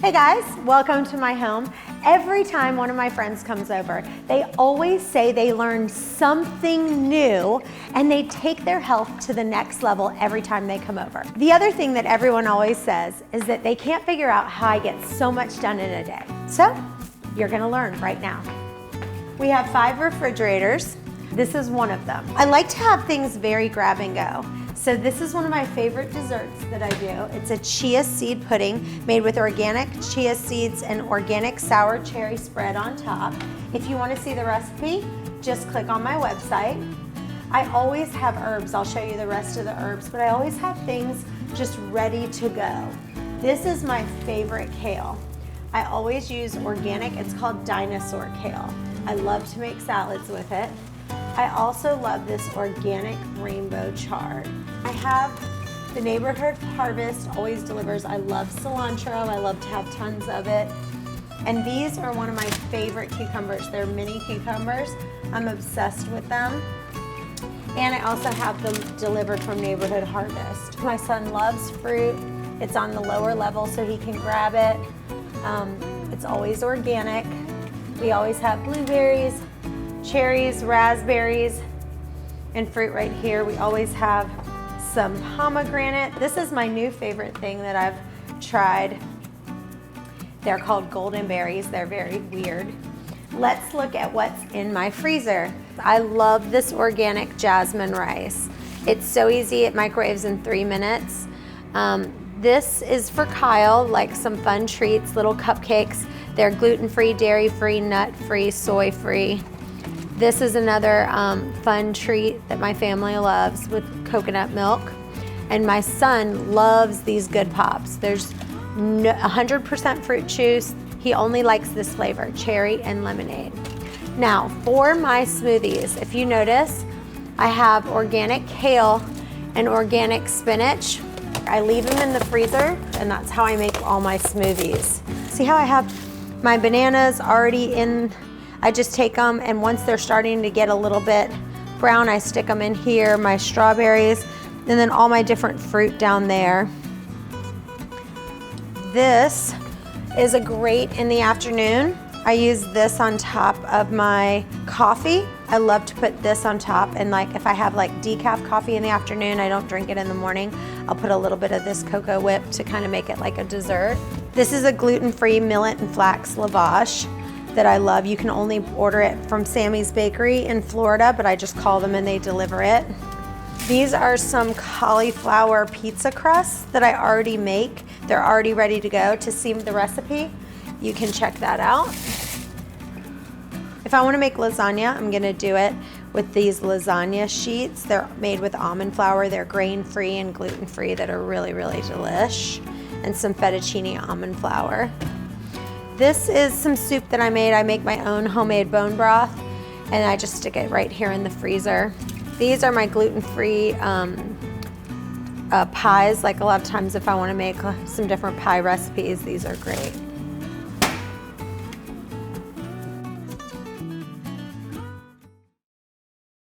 Hey guys, welcome to my home. Every time one of my friends comes over, they always say they learned something new and they take their health to the next level every time they come over. The other thing that everyone always says is that they can't figure out how I get so much done in a day. So, you're gonna learn right now. We have 5 refrigerators. This is one of them. I like to have things very grab and go. So this is one of my favorite desserts that I do. It's a chia seed pudding made with organic chia seeds and organic sour cherry spread on top. If you want to see the recipe, just click on my website. I always have herbs. I'll show you the rest of the herbs, but I always have things just ready to go. This is my favorite kale. I always use organic. It's called dinosaur kale. I love to make salads with it. I also love this organic rainbow chard. I have the Neighborhood Harvest, always delivers. I love cilantro, I love to have tons of it. And these are one of my favorite cucumbers. They're mini cucumbers. I'm obsessed with them. And I also have them delivered from Neighborhood Harvest. My son loves fruit. It's on the lower level so he can grab it. It's always organic. We always have blueberries, cherries, raspberries, and fruit right here. We always have some pomegranate. This is my new favorite thing that I've tried. They're called golden berries. They're very weird. Let's look at what's in my freezer. I love this organic jasmine rice. It's so easy, it microwaves in 3 minutes. This is for Kyle, like some fun treats, little cupcakes. They're gluten-free, dairy-free, nut-free, soy-free. This is another fun treat that my family loves with coconut milk. And my son loves these Good Pops. There's 100% fruit juice. He only likes this flavor, cherry and lemonade. Now, for my smoothies, if you notice, I have organic kale and organic spinach. I leave them in the freezer, and that's how I make all my smoothies. See how I have my bananas already in? I just take them, and once they're starting to get a little bit brown, I stick them in here, my strawberries, and then all my different fruit down there. This is a great in the afternoon. I use this on top of my coffee. I love to put this on top, and like if I have like decaf coffee in the afternoon, I don't drink it in the morning, I'll put a little bit of this cocoa whip to kind of make it like a dessert. This is a gluten-free millet and flax lavash that I love. You can only order it from Sammy's Bakery in Florida, but I just call them and they deliver it. These are some cauliflower pizza crusts that I already make. They're already ready to go. To see the recipe, you can check that out. If I want to make lasagna, I'm gonna do it with these lasagna sheets. They're made with almond flour. They're grain-free and gluten-free that are really, really delish. And some fettuccine almond flour. This is some soup that I made. I make my own homemade bone broth, and I just stick it right here in the freezer. These are my gluten-free pies. Like a lot of times if I want to make some different pie recipes, these are great.